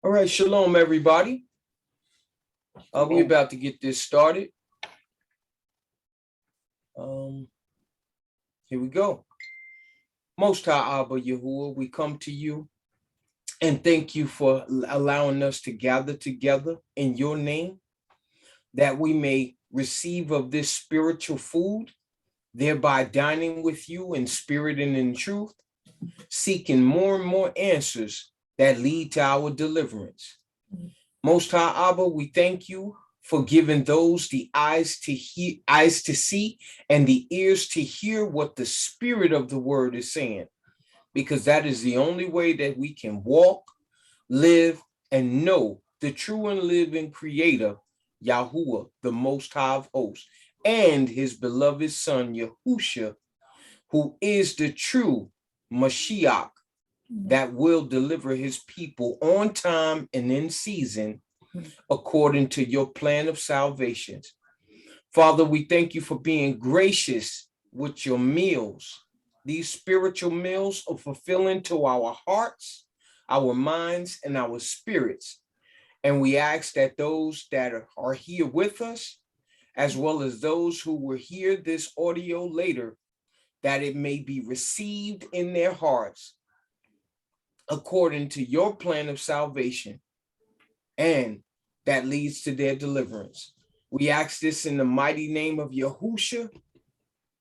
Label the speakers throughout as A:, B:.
A: All right, shalom, everybody. We're about to get this started. Here we go. Most High Abba Yahuah, we come to you and thank you for allowing us to gather together in your name, that we may receive of this spiritual food, thereby dining with you in spirit and in truth, seeking more and more answers that lead to our deliverance. Most High Abba, we thank you for giving those the eyes to hear, eyes to see, and the ears to hear what the spirit of the word is saying, because that is the only way that we can walk, live, and know the true and living creator, Yahuah, the Most High of Hosts, and his beloved son, Yahusha, who is the true Mashiach that will deliver his people on time and in season according to your plan of salvation. Father, we thank you for being gracious with your meals. These spiritual meals are fulfilling to our hearts, our minds, and our spirits. And we ask that those that are here with us, as well as those who will hear this audio later, that it may be received in their hearts according to your plan of salvation, and that leads to their deliverance. We ask this in the mighty name of Yahusha,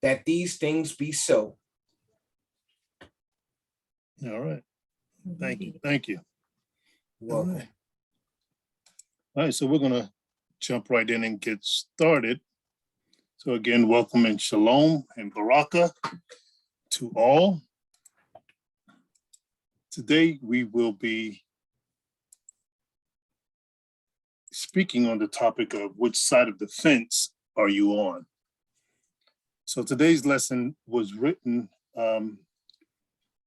A: that these things be so.
B: All right. Thank you. Thank you.
A: Welcome.
B: All right. So we're going to jump right in and get started. So again, welcome and shalom and baraka to all. Today, we will be speaking on the topic of which side of the fence are you on? So today's lesson was written and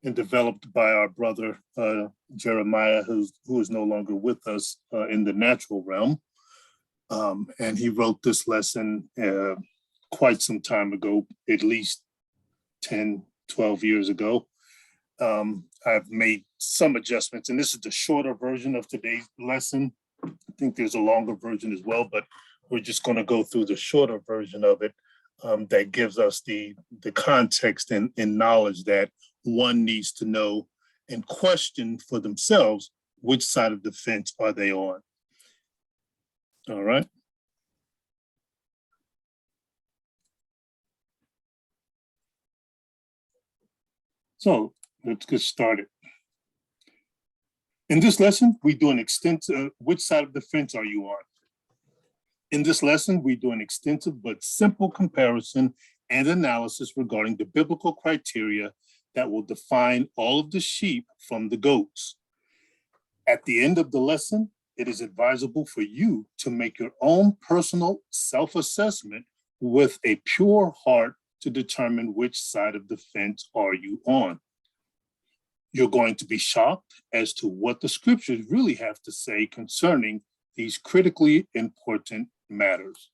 B: developed by our brother, Jeremiah, who is no longer with us in the natural realm. And he wrote this lesson quite some time ago, at least 10, 12 years ago. I've made some adjustments, and this is the shorter version of today's lesson. I think there's a longer version as well, but we're just going to go through the shorter version of it that gives us the context and knowledge that one needs to know and question for themselves which side of the fence are they on. All right. So let's get started. In this lesson, we do an extensive, which side of the fence are you on? In this lesson, we do an extensive but simple comparison and analysis regarding the biblical criteria that will define all of the sheep from the goats. At the end of the lesson, it is advisable for you to make your own personal self-assessment with a pure heart to determine which side of the fence are you on. You're going to be shocked as to what the scriptures really have to say concerning these critically important matters.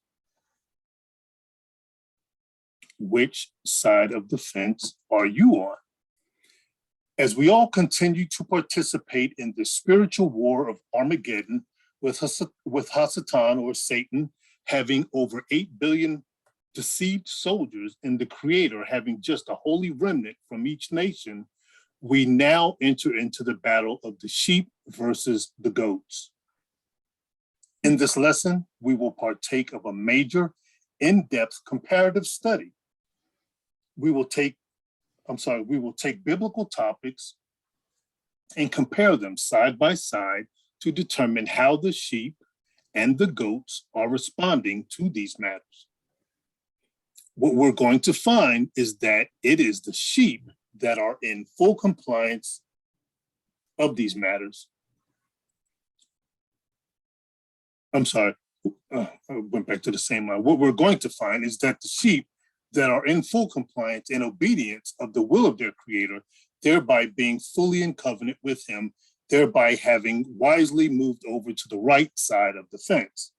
B: Which side of the fence are you on? As we all continue to participate in the spiritual war of Armageddon with Hasatan, or Satan, having over 8 billion deceived soldiers and the Creator having just a holy remnant from each nation, we now enter into the battle of the sheep versus the goats. In this lesson, we will partake of a major, in-depth comparative study. We will take biblical topics and compare them side by side to determine how the sheep and the goats are responding to these matters. What we're going to find is that it is the sheep that are in full compliance of these matters. I went back to the same line. What we're going to find is that the sheep that are in full compliance and obedience of the will of their Creator, thereby being fully in covenant with him, thereby having wisely moved over to the right side of the fence.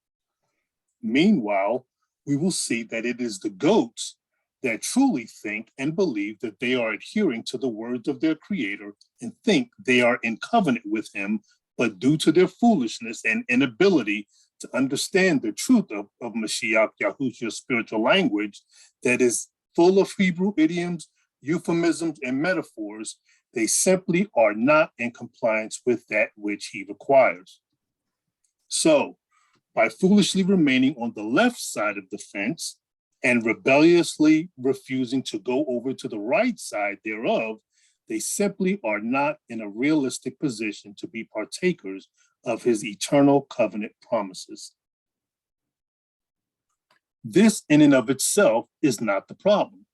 B: Meanwhile, we will see that it is the goats that truly think and believe that they are adhering to the words of their Creator and think they are in covenant with him but due to their foolishness and inability to understand the truth of Mashiach, Yahusha's spiritual language that is full of Hebrew idioms, euphemisms, and metaphors, they simply are not in compliance with that which he requires. So, by foolishly remaining on the left side of the fence and rebelliously refusing to go over to the right side thereof, they simply are not in a realistic position to be partakers of his eternal covenant promises. This in and of itself is not the problem.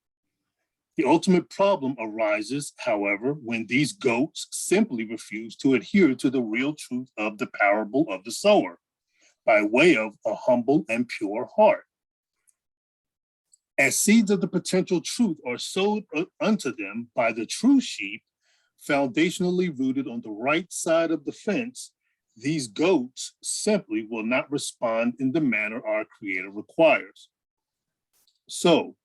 B: The ultimate problem arises, however, when these goats simply refuse to adhere to the real truth of the parable of the sower by way of a humble and pure heart. As seeds of the potential truth are sowed unto them by the true sheep, foundationally rooted on the right side of the fence, these goats simply will not respond in the manner our Creator requires. So,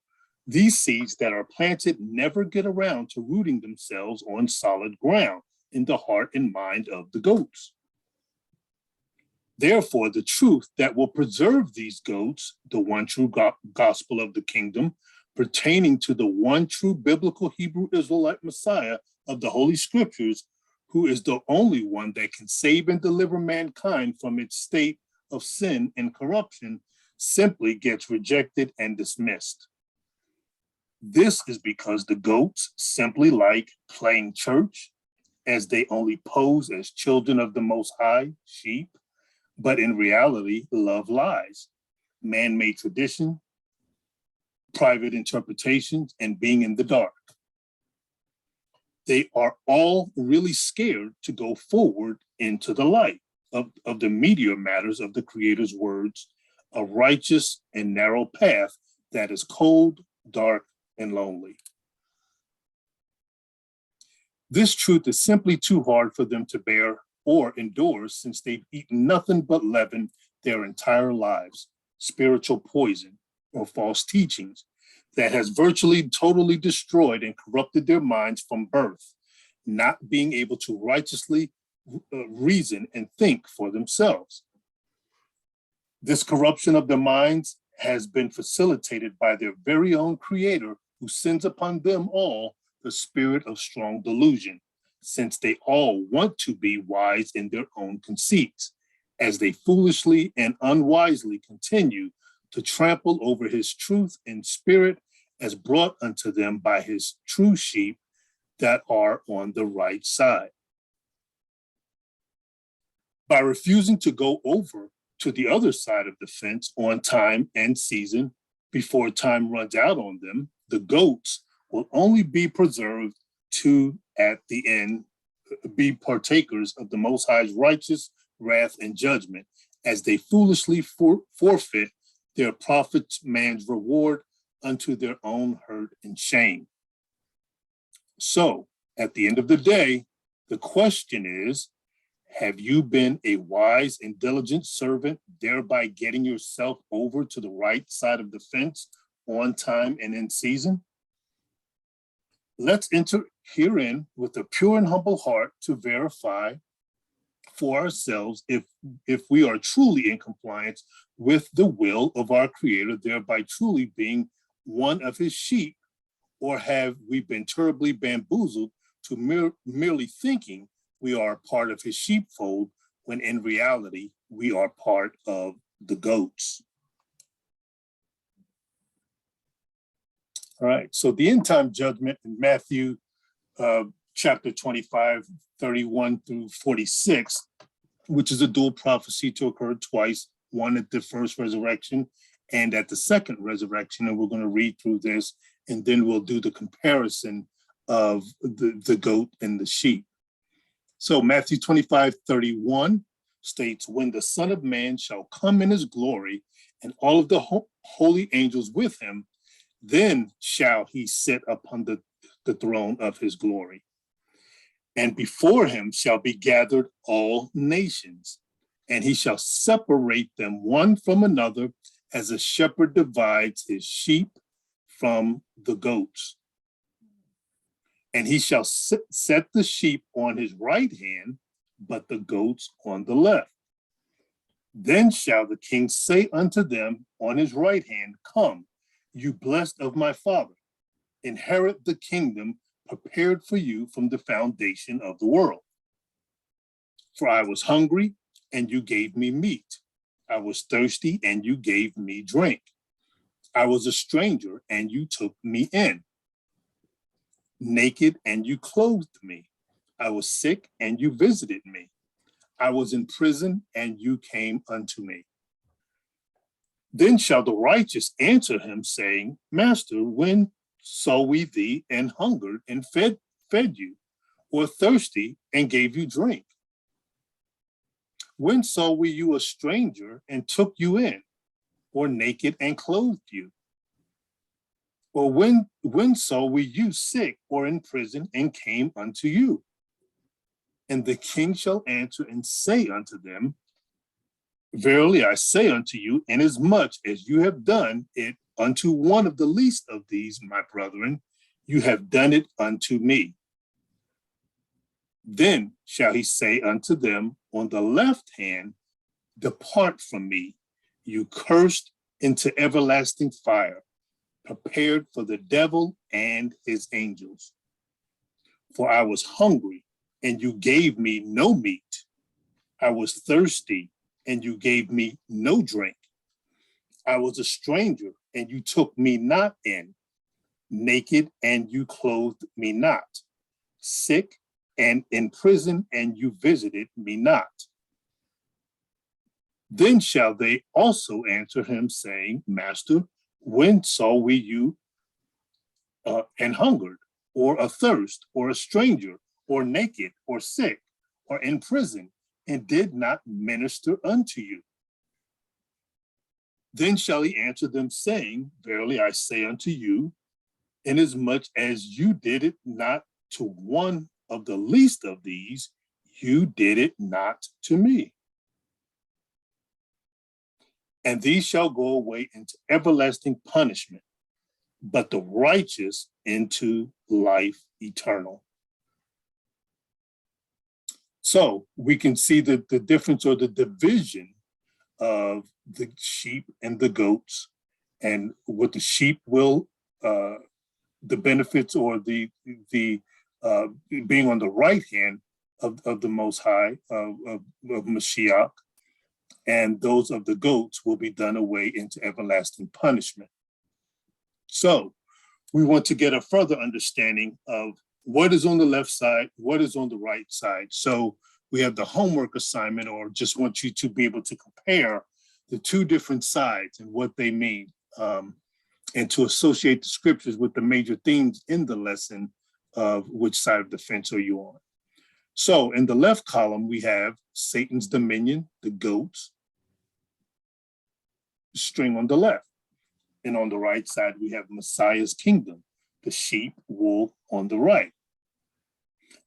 B: these seeds that are planted never get around to rooting themselves on solid ground in the heart and mind of the goats. Therefore, the truth that will preserve these goats, the one true gospel of the kingdom, pertaining to the one true biblical Hebrew Israelite Messiah of the Holy Scriptures, who is the only one that can save and deliver mankind from its state of sin and corruption, simply gets rejected and dismissed. This is because the goats simply like playing church, as they only pose as children of the Most High, sheep, but in reality love lies, man-made tradition, private interpretations, and being in the dark. They are all really scared to go forward into the light of the meteor matters of the Creator's words, a righteous and narrow path that is cold, dark, and lonely. This truth is simply too hard for them to bear or endure, since they've eaten nothing but leaven their entire lives, spiritual poison or false teachings that has virtually totally destroyed and corrupted their minds from birth, not being able to righteously reason and think for themselves. This corruption of the minds has been facilitated by their very own Creator, who sends upon them all the spirit of strong delusion, since they all want to be wise in their own conceits, as they foolishly and unwisely continue to trample over his truth and spirit as brought unto them by his true sheep that are on the right side. By refusing to go over to the other side of the fence on time and season before time runs out on them, the goats will only be preserved to, at the end, be partakers of the Most High's righteous wrath and judgment, as they foolishly forfeit their prophet man's reward unto their own hurt and shame. So, at the end of the day, the question is, have you been a wise and diligent servant, thereby getting yourself over to the right side of the fence on time and in season? Let's enter herein with a pure and humble heart to verify for ourselves if we are truly in compliance with the will of our Creator, thereby truly being one of his sheep, or have we been terribly bamboozled to merely thinking we are part of his sheepfold, when in reality we are part of the goats. All right, so the end time judgment in Matthew chapter 25, 31 through 46, which is a dual prophecy to occur twice, one at the first resurrection and at the second resurrection. And we're going to read through this, and then we'll do the comparison of the goat and the sheep. So Matthew 25, 31 states, when the Son of Man shall come in his glory and all of the holy angels with him, then shall he sit upon the throne of his glory. And before him shall be gathered all nations, and he shall separate them one from another, as a shepherd divides his sheep from the goats. And he shall set the sheep on his right hand, but the goats on the left. Then shall the king say unto them on his right hand, Come, you blessed of my father, inherit the kingdom prepared for you from the foundation of the world. For I was hungry, and you gave me meat. I was thirsty, and you gave me drink. I was a stranger, and you took me in. Naked, and you clothed me. I was sick, and you visited me. I was in prison, and you came unto me. Then shall the righteous answer him, saying, Master, when saw we thee and hungered and fed you, or thirsty and gave you drink? When saw we you a stranger and took you in, or naked and clothed you? Or when saw we you sick or in prison and came unto you? And the king shall answer and say unto them, Verily I say unto you, inasmuch as you have done it unto one of the least of these, my brethren, you have done it unto me. Then shall he say unto them on the left hand, Depart from me, you cursed, into everlasting fire, prepared for the devil and his angels. For I was hungry, and you gave me no meat. I was thirsty, and you gave me no drink. I was a stranger, and you took me not in. Naked, and you clothed me not. Sick, and in prison, and you visited me not. Then shall they also answer him, saying, Master, when saw we you and hungered, or athirst, or a stranger, or naked, or sick, or in prison, and did not minister unto you? Then shall he answer them, saying, Verily I say unto you, inasmuch as you did it not to one of the least of these, you did it not to me. And these shall go away into everlasting punishment, but the righteous into life eternal. So we can see the difference or the division of the sheep and the goats, and what the sheep will, the benefits or the being on the right hand of the Most High, of Mashiach, and those of the goats will be done away into everlasting punishment. So we want to get a further understanding of what is on the left side, what is on the right side. So we have the homework assignment, or just want you to be able to compare the two different sides and what they mean, and to associate the scriptures with the major themes in the lesson of which side of the fence are you on. So in the left column, we have Satan's dominion, the goats, string on the left. And on the right side, we have Messiah's kingdom, the sheep, wool on the right.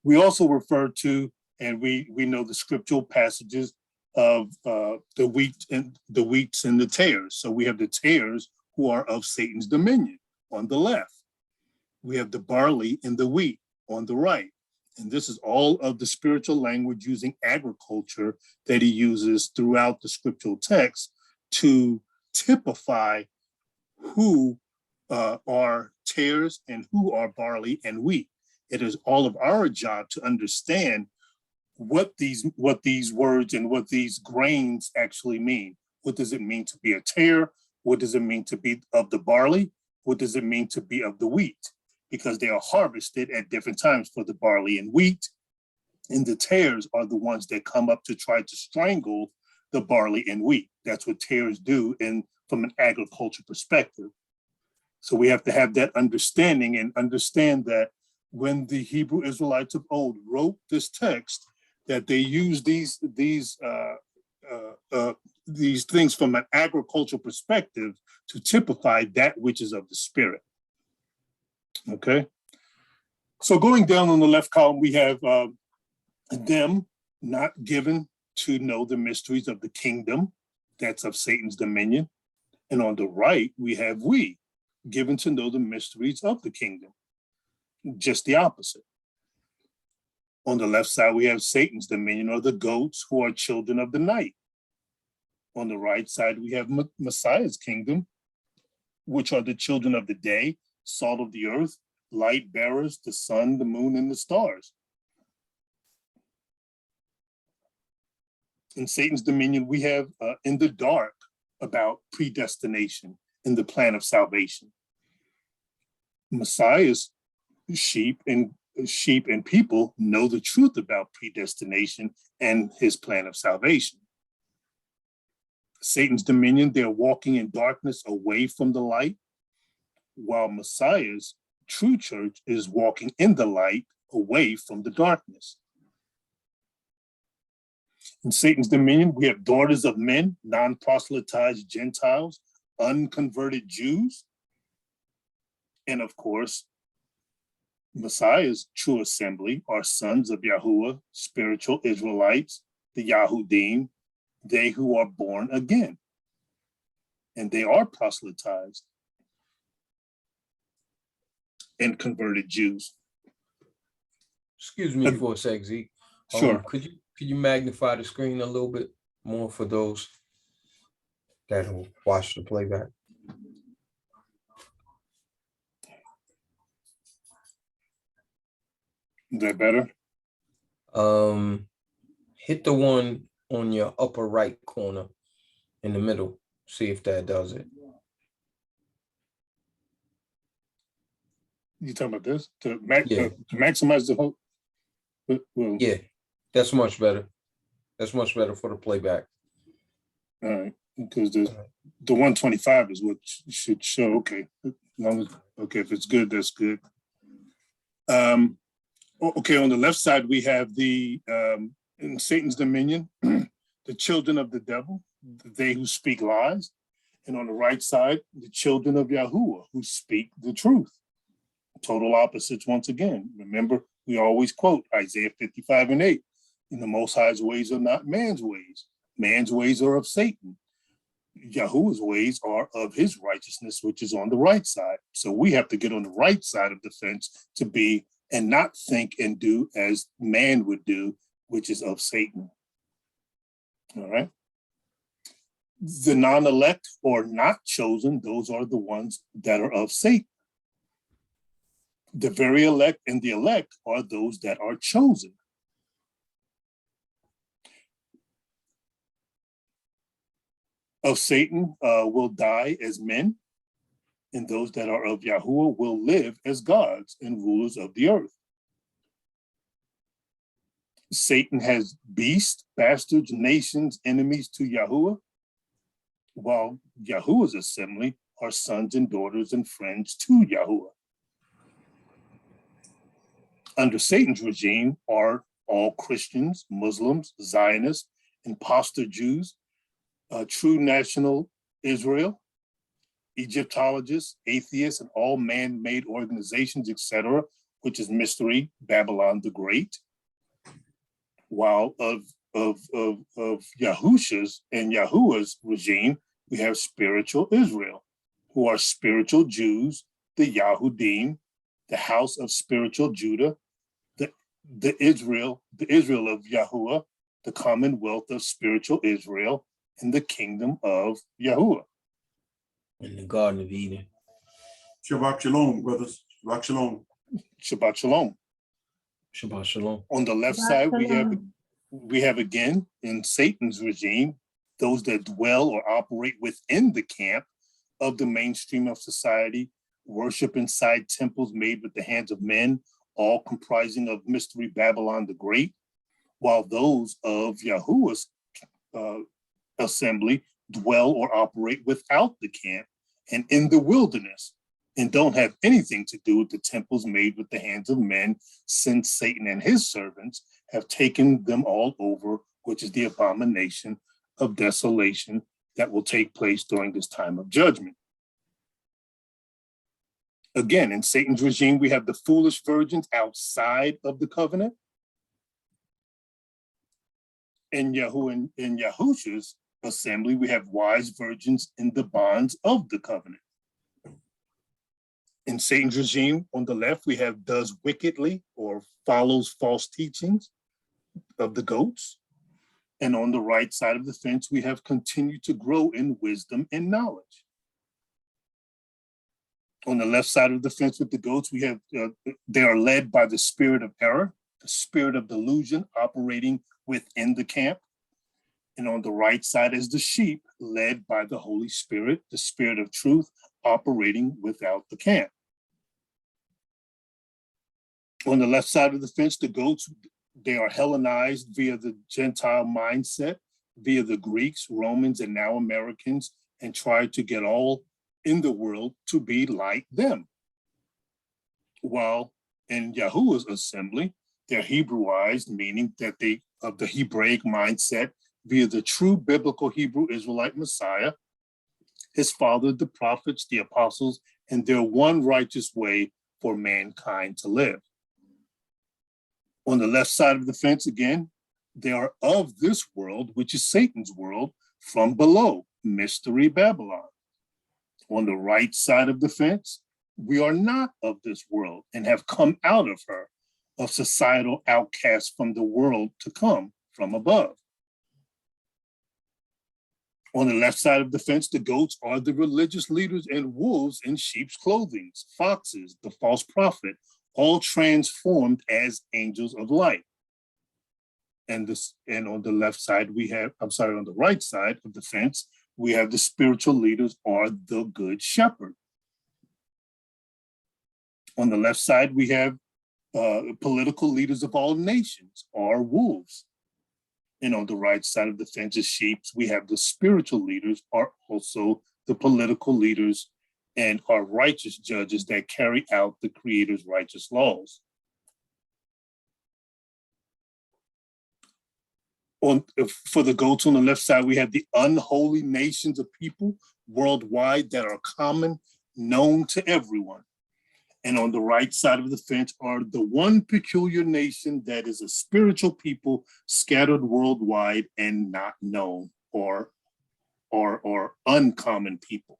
B: We also refer to, and we know the scriptural passages of the wheat and the tares. So we have the tares who are of Satan's dominion on the left. We have the barley and the wheat on the right. And this is all of the spiritual language using agriculture that he uses throughout the scriptural text to typify who are tares and who are barley and wheat. It is all of our job to understand what these words and what these grains actually mean. What does it mean to be a tare? What does it mean to be of the barley? What does it mean to be of the wheat? Because they are harvested at different times for the barley and wheat. And the tares are the ones that come up to try to strangle the barley and wheat. That's what tares do from an agriculture perspective. So we have to have that understanding and understand that when the Hebrew Israelites of old wrote this text, that they used these things from an agricultural perspective to typify that which is of the spirit. Okay. So going down on the left column, we have them not given to know the mysteries of the kingdom, that's of Satan's dominion. And on the right, we have we, given to know the mysteries of the kingdom, just the opposite. On the left side, we have Satan's dominion, or the goats, who are children of the night. On the right side, we have Messiah's kingdom, which are the children of the day, salt of the earth, light bearers, the sun, the moon, and the stars. In Satan's dominion, we have in the dark about predestination and the plan of salvation. Messiah's sheep and people know the truth about predestination and his plan of salvation. Satan's dominion, they're walking in darkness away from the light, while Messiah's true church is walking in the light away from the darkness. In Satan's dominion, we have daughters of men, non-proselytized Gentiles, unconverted Jews, and of course, Messiah's true assembly are sons of Yahuah, spiritual Israelites, the Yahudim, they who are born again. And they are proselytized and converted Jews.
A: Excuse me for a sec, Zeke.
B: Sure.
A: Could you magnify the screen a little bit more for those that will watch the playback?
B: Is that better?
A: Hit the one on your upper right corner in the middle. See if that does it.
B: You talking about this? To
A: Yeah.
B: maximize the whole? Well,
A: Yeah, that's much better. That's much better for the playback.
B: all right, because the 125 is what should show. Okay, okay, if it's good, that's good. Okay, on the left side, we have the in Satan's dominion, the children of the devil, they who speak lies. And on the right side, the children of Yahuah who speak the truth. Total opposites once again. Remember, we always quote Isaiah 55:8. In the Most High's ways are not man's ways. Man's ways are of Satan. Yahuwah's ways are of his righteousness, which is on the right side. So we have to get on the right side of the fence to be and not think and do as man would do, which is of Satan. All right. The non-elect or not chosen, those are the ones that are of Satan. The very elect and the elect are those that are chosen. Of Satan will die as men, and those that are of Yahuah will live as gods and rulers of the earth. Satan has beasts, bastards, nations, enemies to Yahuah, while Yahuah's assembly are sons and daughters and friends to Yahuah. Under Satan's regime are all Christians, Muslims, Zionists, imposter Jews, true national Israel, Egyptologists, atheists, and all man-made organizations, etc., which is mystery Babylon the Great. While of Yahusha's and Yahuah's regime, we have spiritual Israel, who are spiritual Jews, the Yahudim, the house of spiritual Judah, the Israel of Yahuah, the commonwealth of spiritual Israel, and the kingdom of Yahuah.
A: In the Garden of Eden.
C: Shabbat shalom, brothers. Shabbat shalom.
B: Shabbat shalom.
A: Shabbat shalom.
B: On the left side, we have again in Satan's regime, those that dwell or operate within the camp of the mainstream of society, worship inside temples made with the hands of men, all comprising of mystery Babylon the Great, while those of Yahuah's assembly dwell or operate without the camp and in the wilderness, and don't have anything to do with the temples made with the hands of men, since Satan and his servants have taken them all over, which is the abomination of desolation that will take place during this time of judgment. Again, in Satan's regime, we have the foolish virgins outside of the covenant. In Yahuah and Yahusha's assembly, we have wise virgins in the bonds of the covenant. In Satan's regime, on the left, we have does wickedly or follows false teachings of the goats. And on the right side of the fence, we have continued to grow in wisdom and knowledge. On the left side of the fence with the goats, we have they are led by the spirit of error, the spirit of delusion operating within the camp. And on the right side is the sheep, led by the Holy Spirit, the spirit of truth operating without the camp. On the left side of the fence, the goats, they are Hellenized via the Gentile mindset, via the Greeks, Romans, and now Americans, and try to get all in the world to be like them. While in Yahuah's assembly, they're Hebrewized, meaning that they of the Hebraic mindset via the true biblical Hebrew Israelite Messiah, his father, the prophets, the apostles, and their one righteous way for mankind to live. On the left side of the fence, again, they are of this world, which is Satan's world, from below, Mystery Babylon. On the right side of the fence, we are not of this world and have come out of her, of societal outcasts from the world to come from above. On the left side of the fence, the goats are the religious leaders and wolves in sheep's clothing, foxes, the false prophet, all transformed as angels of light. And on the left side, we have, on the right side of the fence, we have the spiritual leaders are the good shepherd. On the left side, we have political leaders of all nations are wolves. And on the right side of the fence is sheep. We have the spiritual leaders are also the political leaders and are righteous judges that carry out the Creator's righteous laws. For the goats on the left side, we have the unholy nations of people worldwide that are common, known to everyone. And on the right side of the fence are the one peculiar nation that is a spiritual people scattered worldwide and not known or uncommon people.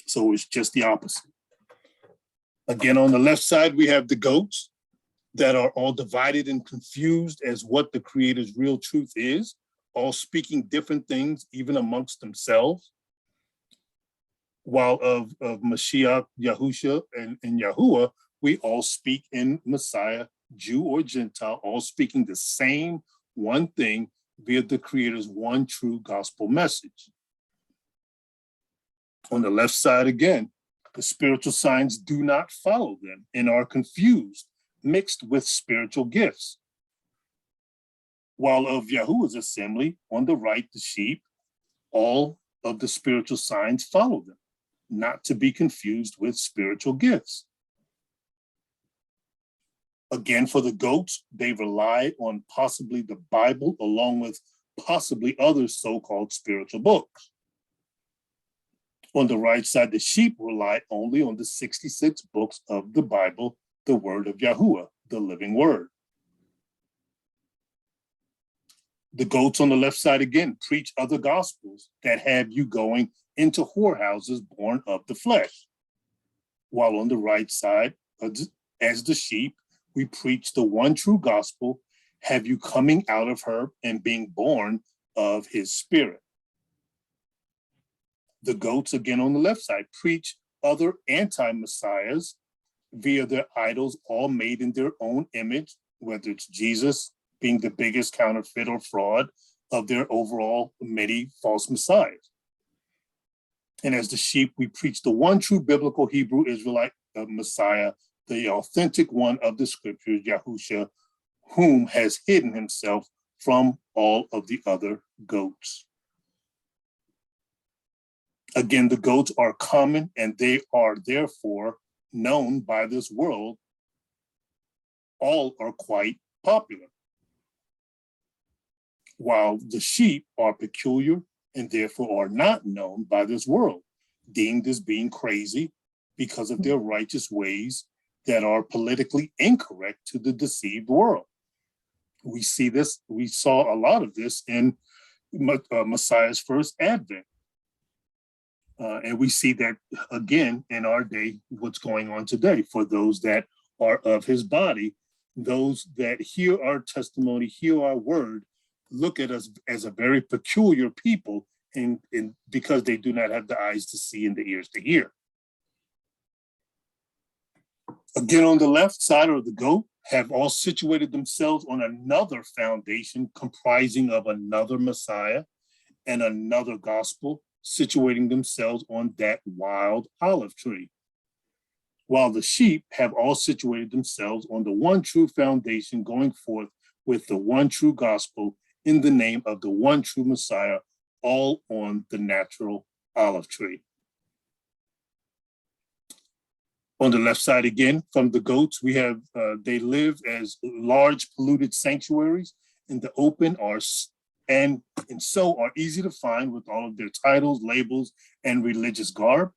B: So it's just the opposite. Again, on the left side, we have the goats that are all divided and confused as what the Creator's real truth is, all speaking different things, even amongst themselves. While of Mashiach, Yahusha, and Yahuah, we all speak in Messiah, Jew or Gentile, all speaking the same one thing via the Creator's one true gospel message. On the left side again, the spiritual signs do not follow them and are confused, mixed with spiritual gifts. While of Yahuah's assembly, on the right, the sheep, all of the spiritual signs follow them, not to be confused with spiritual gifts. Again, for the goats, they rely on possibly the Bible along with possibly other so-called spiritual books. On the right side, the sheep rely only on the 66 books of the Bible, the word of Yahuah, the living word. The goats on the left side again preach other gospels that have you going into whorehouses born of the flesh. While on the right side, as the sheep, we preach the one true gospel, have you coming out of her and being born of his spirit. The goats, again on the left side, preach other anti-messiahs via their idols, all made in their own image, whether it's Jesus being the biggest counterfeit or fraud of their overall many false messiahs. And as the sheep, we preach the one true biblical Hebrew Israelite Messiah, the authentic one of the scriptures, Yahusha, whom has hidden himself from all of the other goats. Again, the goats are common and they are therefore known by this world. All are quite popular. While the sheep are peculiar and therefore are not known by this world, deemed as being crazy because of their righteous ways that are politically incorrect to the deceived world. We see this, we saw a lot of this in Messiah's first advent. And we see that again in our day, what's going on today for those that are of his body, those that hear our testimony, hear our word, look at us as a very peculiar people, and because they do not have the eyes to see and the ears to hear. Again, on the left side of the goat, have all situated themselves on another foundation comprising of another Messiah and another gospel, situating themselves on that wild olive tree. While the sheep have all situated themselves on the one true foundation, going forth with the one true gospel in the name of the one true Messiah, all on the natural olive tree. On the left side again, from the goats, we have, they live as large polluted sanctuaries in the open and so are easy to find with all of their titles, labels, and religious garb.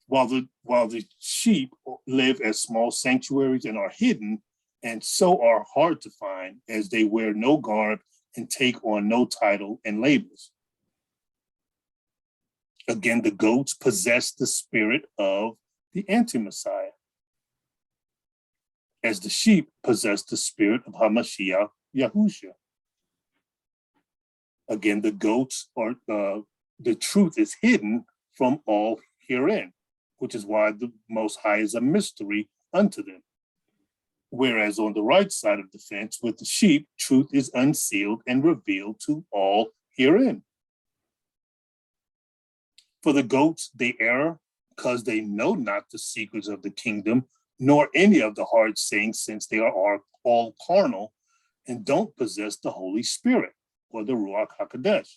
B: While the sheep live as small sanctuaries and are hidden, and so are hard to find, as they wear no garb and take on no title and labels. Again, the goats possess the spirit of the anti-Messiah, as the sheep possess the spirit of Hamashiach, Yahusha. Again, the goats are, the truth is hidden from all herein, which is why the Most High is a mystery unto them. Whereas on the right side of the fence with the sheep, truth is unsealed and revealed to all herein. For the goats, they err because they know not the secrets of the kingdom, nor any of the hard sayings, since they are all carnal and don't possess the Holy Spirit or the Ruach HaKodesh.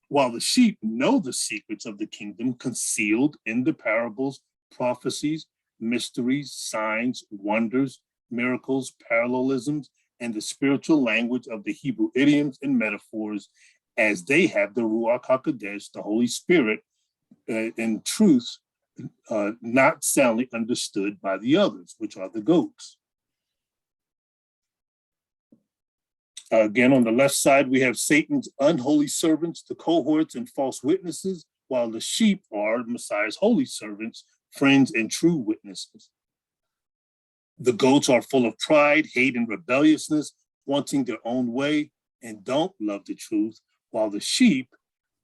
B: While the sheep know the secrets of the kingdom concealed in the parables, prophecies, mysteries, signs, wonders, miracles, parallelisms, and the spiritual language of the Hebrew idioms and metaphors, as they have the Ruach HaKodesh, the Holy Spirit, in truth, not soundly understood by the others, which are the goats. Again, on the left side, we have Satan's unholy servants, the cohorts and false witnesses, while the sheep are Messiah's holy servants, friends and true witnesses. The goats are full of pride, hate, and rebelliousness, wanting their own way and don't love the truth, while the sheep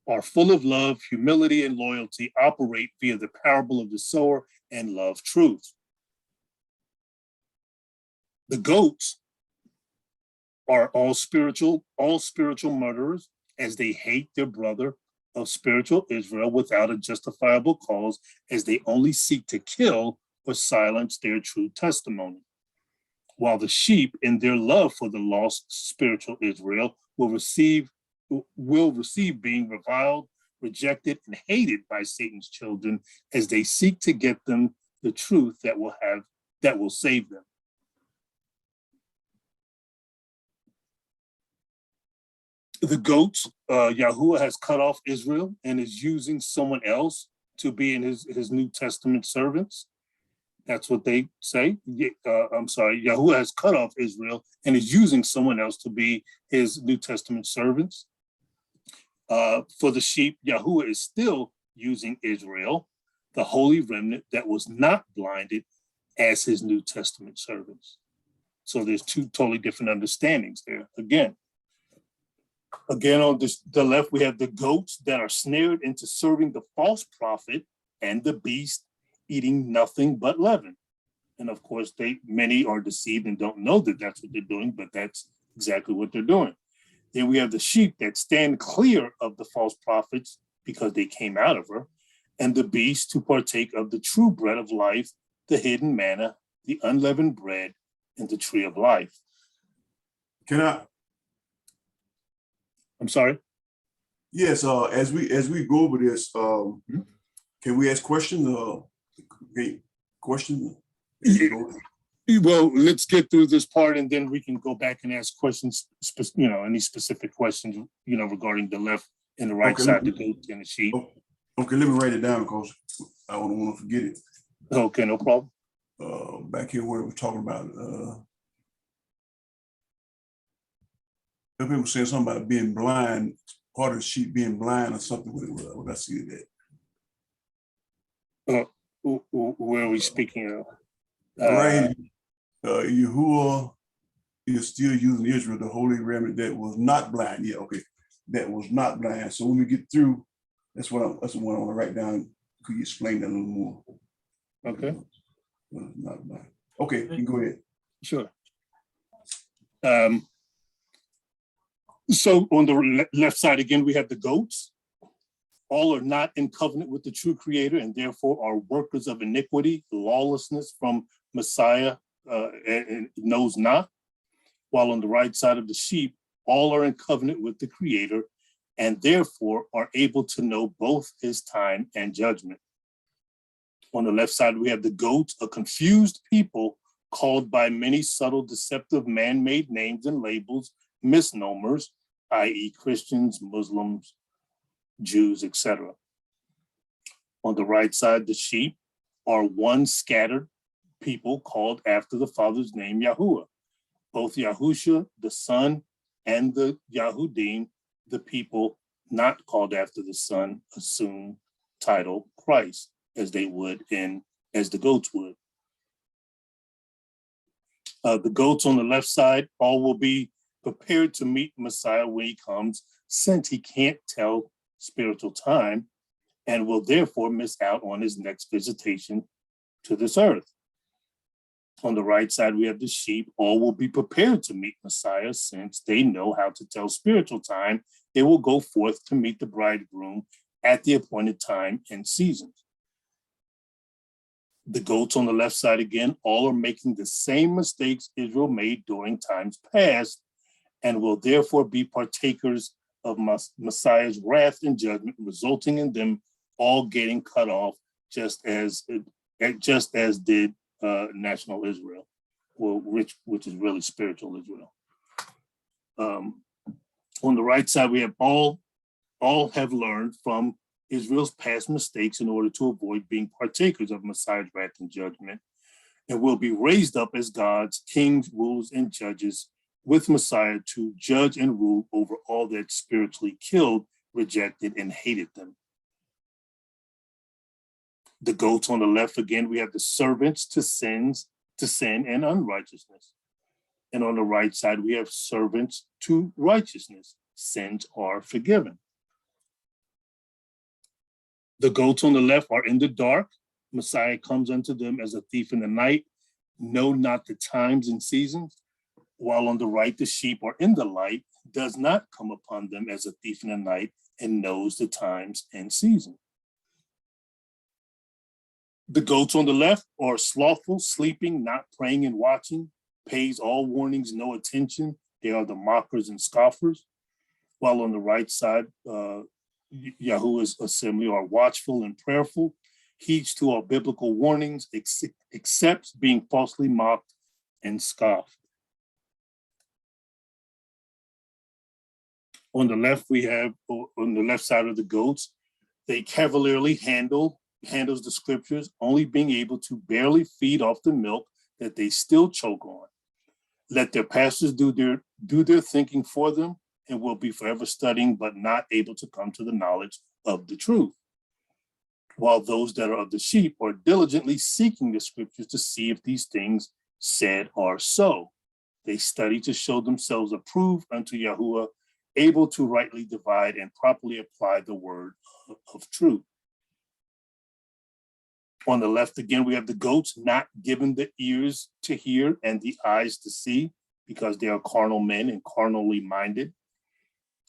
B: are full of love, humility, and loyalty, operate via the parable of the sower and love truth. The goats are all spiritual murderers, as they hate their brother of spiritual Israel without a justifiable cause, as they only seek to kill or silence their true testimony. While the sheep, in their love for the lost spiritual Israel, will receive being reviled, rejected, and hated by Satan's children, as they seek to get them the truth that will save them. The goats, Yahuah has cut off Israel and is using someone else to be in his New Testament servants. That's what they say. Yahuah has cut off Israel and is using someone else to be his New Testament servants. For the sheep, Yahuah is still using Israel, the holy remnant that was not blinded, as his New Testament servants. So there's two totally different understandings there. Again, on the left, we have the goats that are snared into serving the false prophet and the beast, eating nothing but leaven. And of course, many are deceived and don't know that that's what they're doing, but that's exactly what they're doing. Then we have the sheep that stand clear of the false prophets because they came out of her, and the beast to partake of the true bread of life, the hidden manna, the unleavened bread, and the tree of life. I'm sorry?
C: Yes, as we go over this, can we ask questions? Questions?
B: Well, let's get through this part and then we can go back and ask questions, any specific questions, regarding the left and the right side, the goat and the sheep.
C: Okay, let me write it down because I don't want to forget it.
B: Okay, no problem.
C: Back here where we're talking about, people saying something about being blind part of the sheep being blind or something when I see that.
B: Where are we speaking of?
C: Right, Yahuah is still using Israel, the holy remnant that was not blind. Yeah, okay, that was not blind. So when we get through, that's the one I want to write down. Could you explain that a little more?
B: Okay.
C: Not blind. Okay, you can go ahead.
B: Sure. So on the left side, again, we have the goats. All are not in covenant with the true creator and therefore are workers of iniquity, lawlessness from Messiah and knows not. While on the right side of the sheep, all are in covenant with the creator and therefore are able to know both his time and judgment. On the left side, we have the goats, a confused people called by many subtle, deceptive, man-made names and labels, misnomers, i.e. Christians, Muslims, Jews, etc. On the right side, the sheep are one scattered people called after the Father's name, Yahuah. Both Yahusha, the Son, and the Yahudim, the people not called after the Son, assume title Christ, as they would as the goats would. The goats on the left side, all will be prepared to meet Messiah when he comes, since he can't tell spiritual time and will therefore miss out on his next visitation to this earth. On the right side, we have the sheep. All will be prepared to meet Messiah since they know how to tell spiritual time. They will go forth to meet the bridegroom at the appointed time and seasons. The goats on the left side, again, all are making the same mistakes Israel made during times past and will therefore be partakers of Messiah's wrath and judgment, resulting in them all getting cut off, just as did national Israel, which is really spiritual Israel. On the right side, we have all have learned from Israel's past mistakes in order to avoid being partakers of Messiah's wrath and judgment, and will be raised up as gods, kings, rulers, and judges with Messiah to judge and rule over all that spiritually killed, rejected, and hated them. The goats on the left, again, we have the servants to sin and unrighteousness. And on the right side, we have servants to righteousness. Sins are forgiven. The goats on the left are in the dark. Messiah comes unto them as a thief in the night, know not the times and seasons. While on the right, the sheep are in the light, does not come upon them as a thief in the night, and knows the times and seasons. The goats on the left are slothful, sleeping, not praying and watching, pays all warnings, no attention. They are the mockers and scoffers. While on the right side, Yahuah's assembly are watchful and prayerful, heeds to all biblical warnings, accepts being falsely mocked and scoffed. On the left, we have, on the left side of the goats, they cavalierly handles the scriptures, only being able to barely feed off the milk that they still choke on. Let their pastors do their thinking for them, and will be forever studying, but not able to come to the knowledge of the truth. While those that are of the sheep are diligently seeking the scriptures to see if these things said are so. They study to show themselves approved unto Yahuah, able to rightly divide and properly apply the word of truth. On the left, again, we have the goats not given the ears to hear and the eyes to see, because they are carnal men and carnally minded,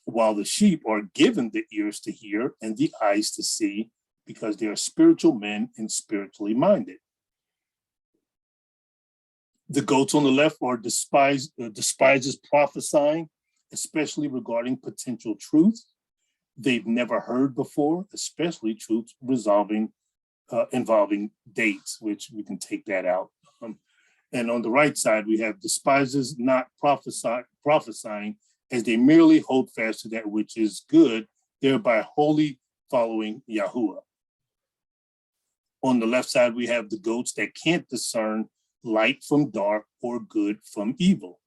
B: while the sheep are given the ears to hear and the eyes to see, because they are spiritual men and spiritually minded. The goats on the left are despises prophesying, especially regarding potential truth they've never heard before, especially truths involving dates, which we can take that out. And on the right side, we have despises not prophesying, as they merely hold fast to that which is good, thereby wholly following Yahuah. On the left side, we have the goats that can't discern light from dark or good from evil.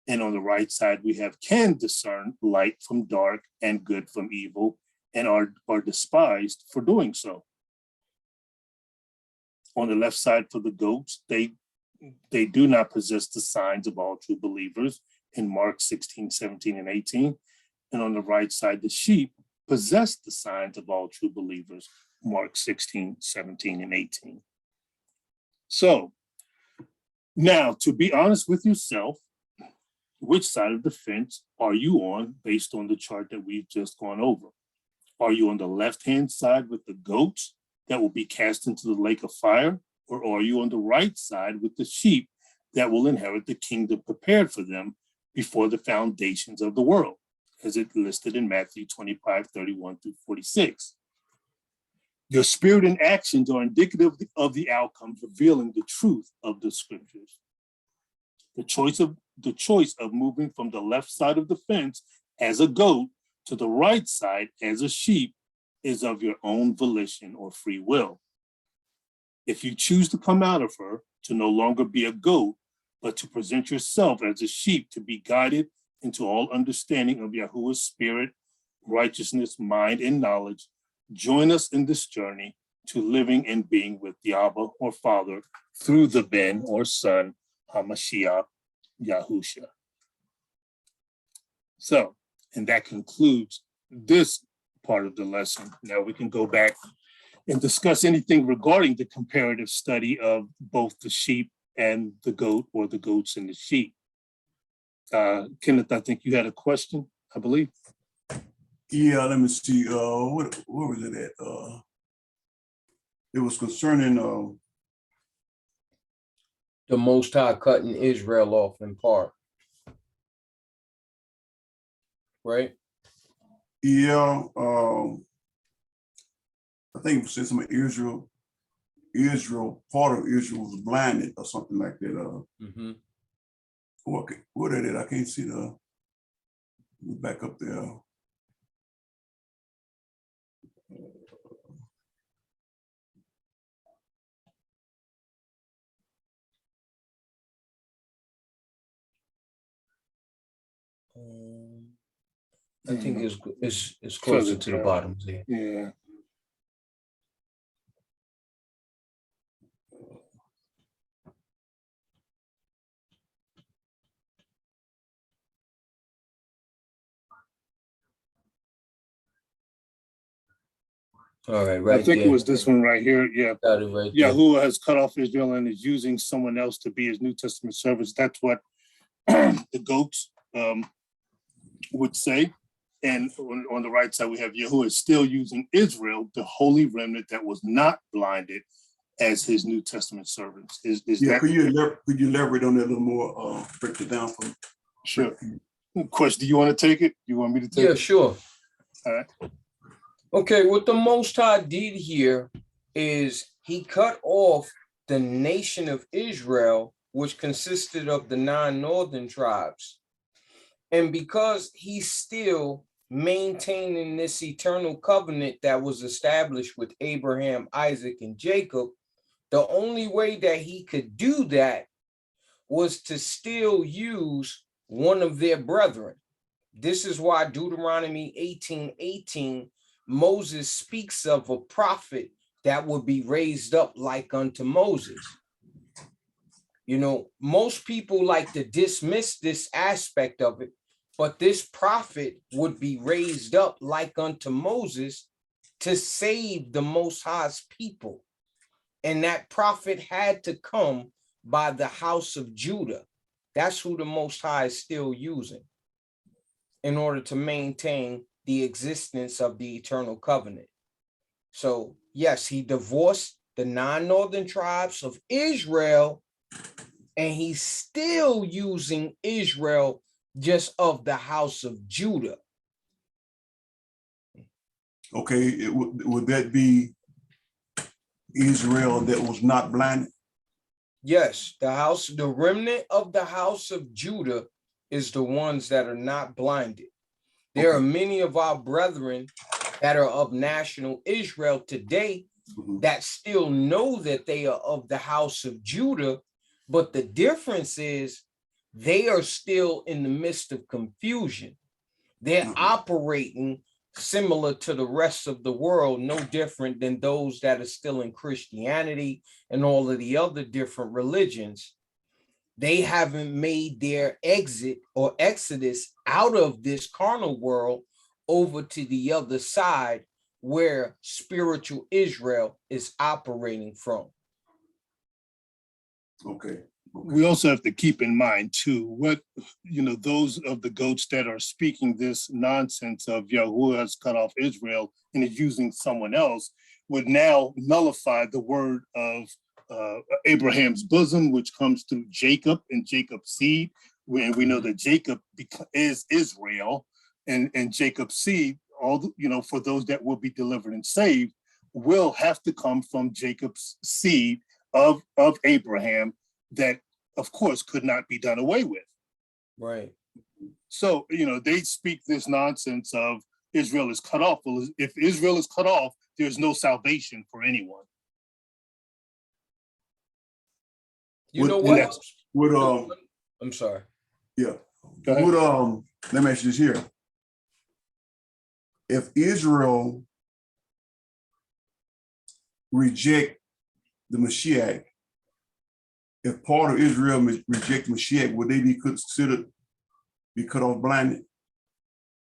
B: And on the right side, we have can discern light from dark and good from evil, and are despised for doing so. On the left side for the goats, they do not possess the signs of all true believers in Mark 16, 17, and 18. And on the right side, the sheep possess the signs of all true believers, Mark 16, 17, and 18. So now, to be honest with yourself, which side of the fence are you on based on the chart that we've just gone over? Are you on the left-hand side with the goats that will be cast into the lake of fire? Or are you on the right side with the sheep that will inherit the kingdom prepared for them before the foundations of the world, as it listed in Matthew 25, 31 through 46? Your spirit and actions are indicative of the outcomes, revealing the truth of the scriptures. The choice of moving from the left side of the fence as a goat to the right side as a sheep is of your own volition or free will. If you choose to come out of her, to no longer be a goat, but to present yourself as a sheep, to be guided into all understanding of Yahuwah's spirit, righteousness, mind, and knowledge, join us in this journey to living and being with the Abba or Father through the Ben or Son, HaMashiach, Yahusha. So, and that concludes this part of the lesson. Now we can go back and discuss anything regarding the comparative study of both the sheep and the goat, or the goats and the sheep. Kenneth, I think you had a question, I believe.
C: Yeah, let me see. Where was it at? It was concerning
A: The Most High cutting Israel off in part. Right?
C: yeah, I think it said something Israel, part of Israel was blinded or something like that. What is it? I can't see back up there.
A: I think it's closer to the bottom there.
B: Yeah.
A: All right, right.
B: I think
A: there.
B: it was this one right here. Yeah.
A: Got it right there.
B: Yahuwah has cut off Israel and is using someone else to be his New Testament servants. That's what the goats would say. And on the right side, we have Yahuwah still using Israel, the holy remnant that was not blinded, as his New Testament servants. Is that?
C: Could you elaborate on that a little more? Break it down for me.
B: Sure. Question, do you want to take it? You want me to take it?
A: Yeah, sure.
B: All right.
A: Okay, what the Most High did here is he cut off the nation of Israel, which consisted of the 9 northern tribes. And because he's still maintaining this eternal covenant that was established with Abraham, Isaac, and Jacob, the only way that he could do that was to still use one of their brethren. This is why Deuteronomy 18:18, Moses speaks of a prophet that would be raised up like unto Moses. You know, most people like to dismiss this aspect of it, but this prophet would be raised up like unto Moses to save the Most High's people. And that prophet had to come by the house of Judah. That's who the Most High is still using in order to maintain the existence of the eternal covenant. So yes, he divorced the 9 northern tribes of Israel, and he's still using Israel just of the house of Judah.
C: Okay, would that be Israel that was not blinded?
A: Yes, the remnant of the house of Judah is the ones that are not blinded. There are many of our brethren that are of national Israel today that still know that they are of the house of Judah, but the difference is they are still in the midst of confusion. They're operating similar to the rest of the world, no different than those that are still in Christianity and all of the other different religions. They haven't made their exit or exodus out of this carnal world over to the other side where spiritual Israel is operating from.
C: Okay.
B: We also have to keep in mind too, what, those of the goats that are speaking this nonsense of Yahuah has cut off Israel and is using someone else would now nullify the word of Abraham's bosom, which comes through Jacob and Jacob's seed. And we know that Jacob is Israel, and Jacob's seed, for those that will be delivered and saved, will have to come from Jacob's seed of Abraham, that of course could not be done away with.
A: Right.
B: So, they speak this nonsense of Israel is cut off. Well, if Israel is cut off, there's no salvation for anyone.
A: You know what?
C: Would
A: I'm sorry.
C: Yeah. Would let me ask you this here. If Israel reject the Mashiach, if part of Israel reject Mashiach, would they be considered be cut off blinded,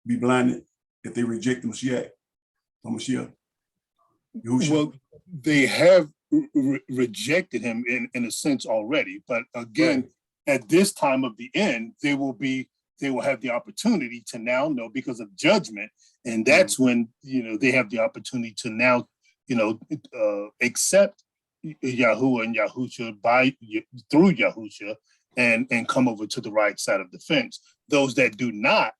C: be blinded if they reject the Mashiach or Mashiach? Yahusha? Well,
B: they have rejected him in a sense already, but again, at this time of the end, they will have the opportunity to now know because of judgment, and that's when they have the opportunity to now accept Yahuah and Yahusha through Yahusha and come over to the right side of the fence. Those that do not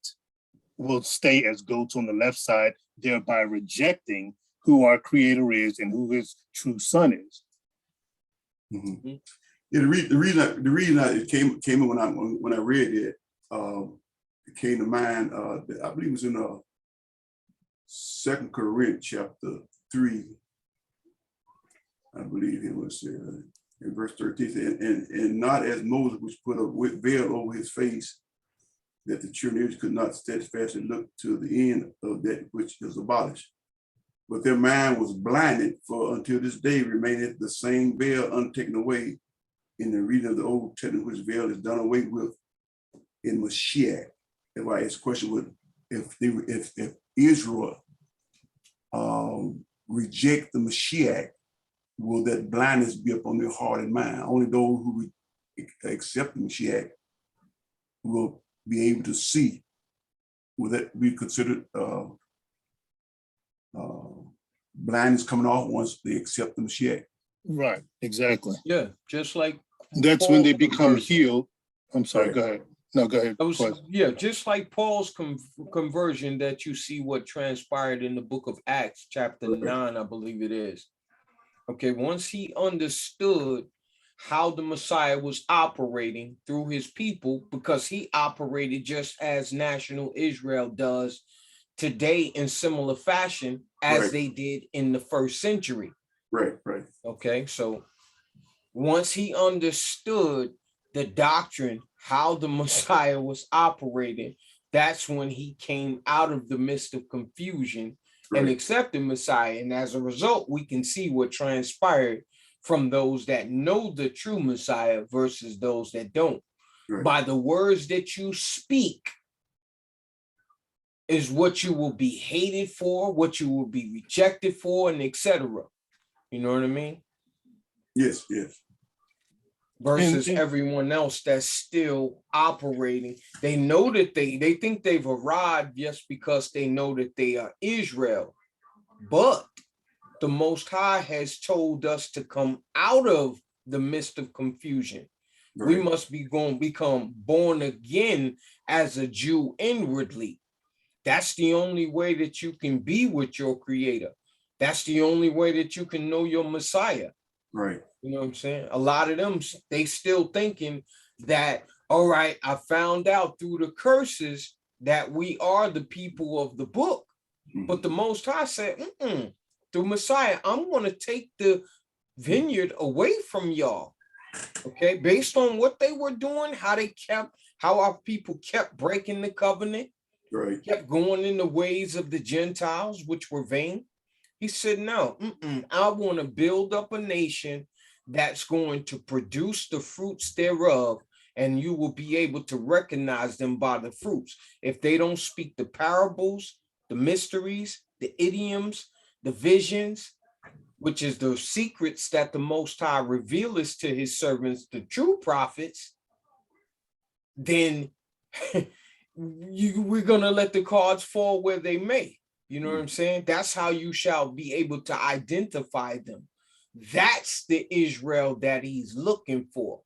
B: will stay as goats on the left side, thereby rejecting who our creator is and who his true son is.
C: Mm-hmm. Yeah, the reason it came in when I read it, it came to mind. I believe it was in 2 Corinthians chapter 3. I believe it was in verse 13, and not as Moses, which put a veil over his face, that the children of Israel could not steadfastly look to the end of that which is abolished. But their mind was blinded, for until this day remaineth the same veil untaken away in the reading of the Old Testament, which veil is done away with in Mashiach. That's why his question was, if Israel reject the Mashiach, will that blindness be upon their heart and mind? Only those who accept the Mashiach will be able to see. Will that be considered blindness coming off once they accept the Mashiach?
B: Right, exactly.
A: Yeah, just like
B: that's when they become healed. I'm sorry, go ahead. No, go ahead.
A: Just like Paul's conversion that you see what transpired in the book of Acts, chapter 9, I believe it is. Okay, once he understood how the Messiah was operating through his people, because he operated just as national Israel does today in similar fashion as they did in the first century.
C: Right.
A: Okay, so once he understood the doctrine, how the Messiah was operating, that's when he came out of the midst of confusion and accepted Messiah. And as a result, we can see what transpired from those that know the true Messiah versus those that don't. By the words that you speak is what you will be hated for, what you will be rejected for, and etc. You know what I mean?
C: Yes.
A: Versus everyone else that's still operating. They know that they think they've arrived just because they know that they are Israel. But the Most High has told us to come out of the midst of confusion. We must be going to become born again as a Jew inwardly. That's the only way that you can be with your creator. That's the only way that you can know your Messiah.
C: Right.
A: You know what I'm saying? A lot of them, they still thinking that, all right, I found out through the curses that we are the people of the book. But the Most High said, through Messiah, I'm going to take the vineyard away from y'all. Okay, based on what they were doing, how our people kept breaking the covenant,
C: Right.
A: kept going in the ways of the Gentiles, which were vain. He said, no, I want to build up a nation that's going to produce the fruits thereof, and you will be able to recognize them by the fruits. If they don't speak the parables, the mysteries, the idioms, the visions, which is the secrets that the Most High revealeth to his servants, the true prophets, then we're going to let the cards fall where they may. You know what I'm saying? That's how you shall be able to identify them. That's the Israel that he's looking for.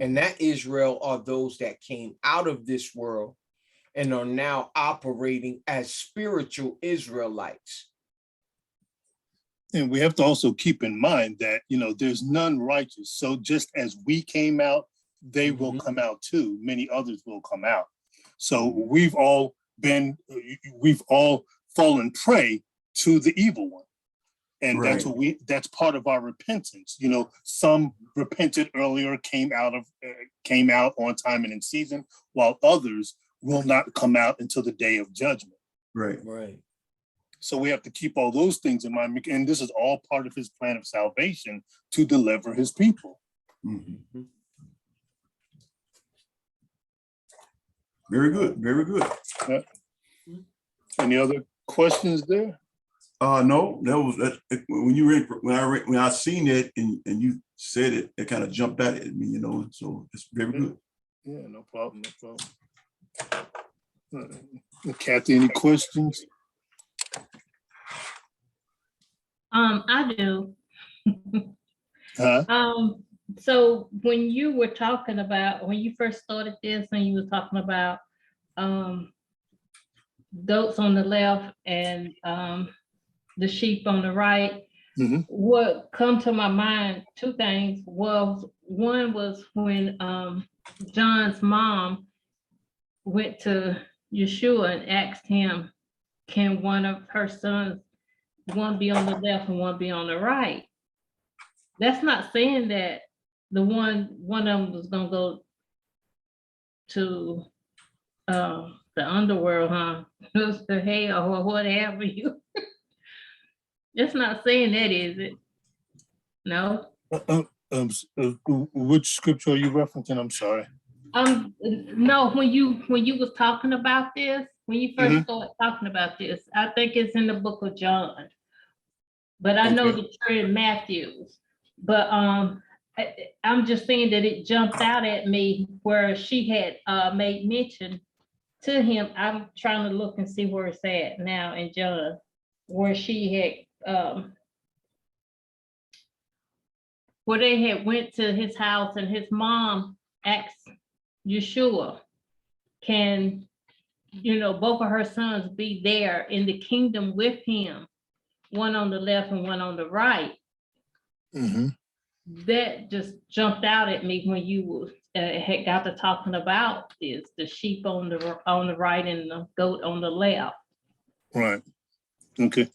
A: And that Israel are those that came out of this world and are now operating as spiritual Israelites.
B: And we have to also keep in mind that, there's none righteous. So just as we came out, they will come out too. Many others will come out. So we've all fallen prey to the evil one. And
C: Right.
B: that's part of our repentance. Some repented earlier, came out on time and in season, while others will not come out until the day of judgment.
C: Right.
A: Right.
B: So we have to keep all those things in mind. And this is all part of his plan of salvation to deliver his people.
C: Mm-hmm. Very good. Very good.
B: Yeah. Any other questions there?
C: No, that when I seen it and you said it, it kind of jumped out at me, so it's very good.
B: Yeah, no problem. Kathy, any questions?
D: I do.
B: Huh?
D: So when you first started this, and you were talking about goats on the left and the sheep on the right, what come to my mind, two things one was when John's mom went to Yahusha and asked him, can one of her sons, one be on the left and one be on the right? That's not saying that one of them was gonna go to the underworld, huh? To hell or whatever you. It's not saying that, is it? No.
B: Which scripture are you referencing? I'm sorry.
D: No. When you was talking about this, when you first started talking about this, I think it's in the book of John, but I know that you're in Matthew's. But I'm just saying that it jumped out at me where she had made mention to him. I'm trying to look and see where it's at now in John, where she had where they had went to his house and his mom asked Yahusha, can both of her sons be there in the kingdom with him, one on the left and one on the right? That just jumped out at me when you had got to talking about this, the sheep on the right and the goat on the left.
B: Right. Okay.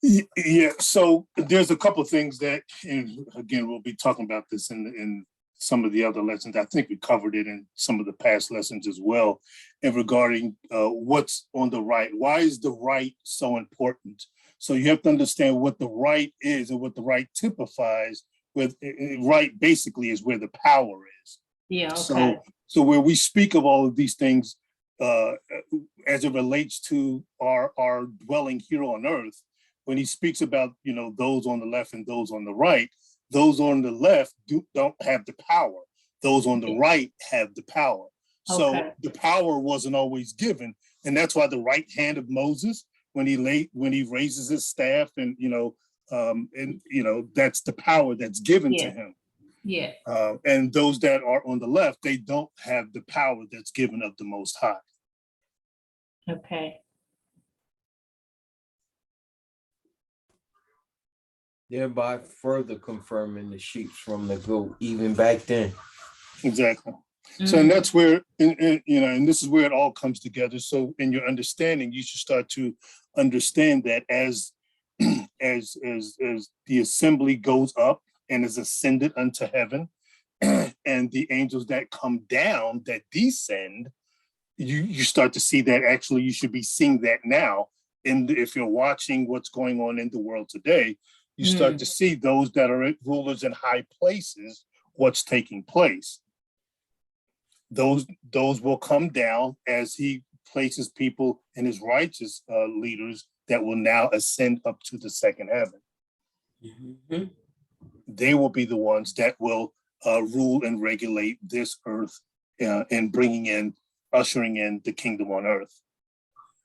B: Yeah. So there's a couple of things that, and again, we'll be talking about this in some of the other lessons. I think we covered it in some of the past lessons as well. And regarding what's on the right, why is the right so important? So you have to understand what the right is and what the right typifies. With right basically is where the power is.
D: Yeah. Okay.
B: So where we speak of all of these things as it relates to our dwelling here on earth, when he speaks about those on the left and those on the right, those on the left don't have the power. Those on the right have the power. So the power wasn't always given, and that's why the right hand of Moses, when he raises his staff, and that's the power that's given to him.
D: Yeah.
B: And those that are on the left, they don't have the power that's given of the Most High.
D: Okay.
A: Thereby further confirming the sheep from the goat, even back then.
B: Exactly. So, and that's where, and this is where it all comes together. So in your understanding, you should start to understand that as the assembly goes up and is ascended unto heaven, and the angels that come down, that descend, you start to see that actually you should be seeing that now. And if you're watching what's going on in the world today, you start to see those that are rulers in high places, what's taking place. Those will come down as he places people in his righteous leaders that will now ascend up to the second heaven.
A: Mm-hmm.
B: They will be the ones that will rule and regulate this earth and ushering in the kingdom on earth.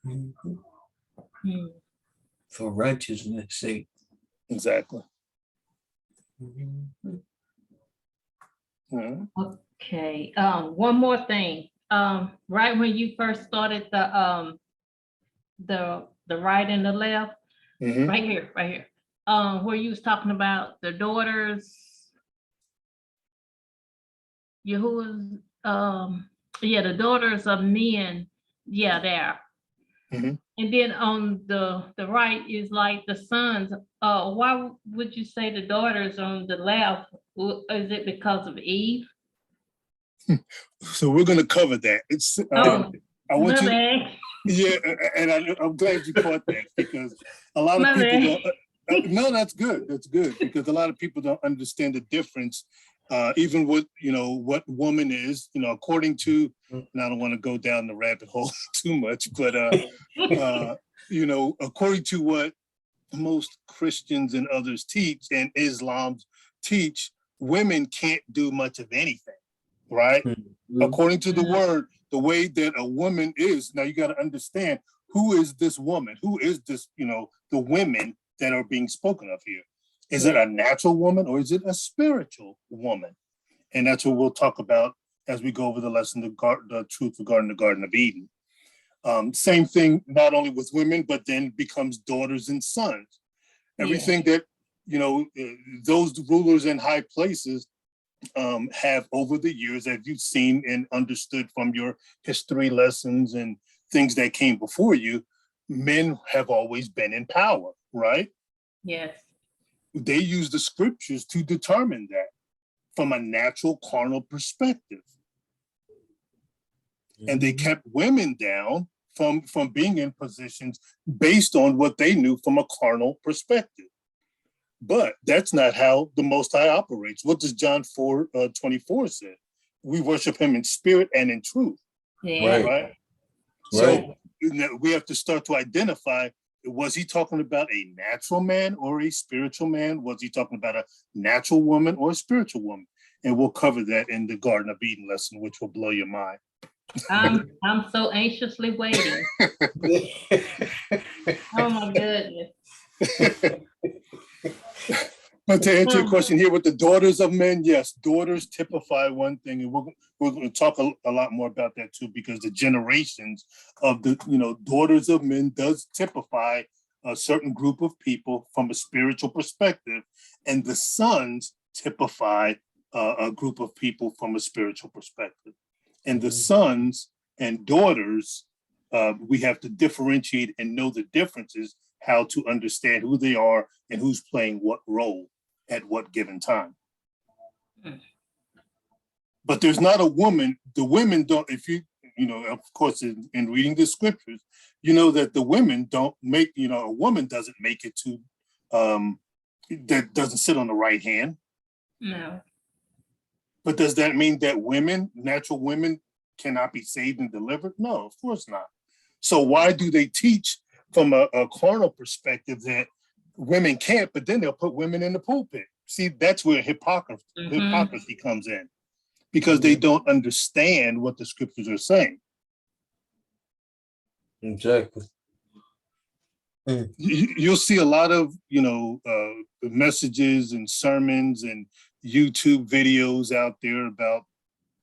A: Mm-hmm. For righteousness' sake.
B: Exactly.
A: Mm-hmm.
B: Mm-hmm.
D: Okay, one more thing. Right when you first started the right and the left,
B: Mm-hmm.
D: right here, where you was talking about the daughters, Yahuwah's, the daughters of men, there.
B: Mm-hmm.
D: And then on the right is like the sons. Why would you say the daughters on the left? Is it because of Eve?
B: So we're going to cover that. It's I want you. Yeah, and I'm glad you caught that, because a lot of people don't. No, that's good. That's good, because a lot of people don't understand the difference, even with what woman is. According to, and I don't want to go down the rabbit hole too much, but according to what most Christians and others teach, and Islam teach, women can't do much of anything, right? Mm-hmm. According to the word, the way that a woman is, now you got to understand, who is this woman? Who is this, the women that are being spoken of here? Is it a natural woman, or is it a spiritual woman? And that's what we'll talk about as we go over the lesson, the truth regarding the Garden of Eden. Same thing, not only with women, but then becomes daughters and sons. Everything that, those rulers in high places have over the years, as you've seen and understood from your history lessons and things that came before you, men have always been in power, right?
D: Yes.
B: They use the scriptures to determine that from a natural carnal perspective. Mm-hmm. And they kept women down from being in positions based on what they knew from a carnal perspective. But that's not how the Most High operates. What does John 4:24 say? We worship him in spirit and in truth.
D: Yeah.
B: Right? So we have to start to identify, was he talking about a natural man or a spiritual man? Was he talking about a natural woman or a spiritual woman? And we'll cover that in the Garden of Eden lesson, which will blow your mind.
D: I'm so anxiously waiting. Oh my goodness.
B: But to answer your question here with the daughters of men, yes, daughters typify one thing, and we're going to talk a lot more about that too, because the generations of the daughters of men does typify a certain group of people from a spiritual perspective, and the sons typify a group of people from a spiritual perspective. And the sons and daughters, we have to differentiate and know the differences, how to understand who they are and who's playing what role at what given time. But there's not a woman, the women don't, if you of course, in reading the scriptures, that the women don't make, a woman doesn't make it to, that doesn't sit on the right hand.
D: No.
B: But does that mean that women, natural women, cannot be saved and delivered? No, of course not. So why do they teach from a carnal perspective that women can't, but then they'll put women in the pulpit? See, that's where hypocrisy comes in, because they don't understand what the scriptures are saying.
A: Exactly.
B: You'll see a lot of, messages and sermons and YouTube videos out there about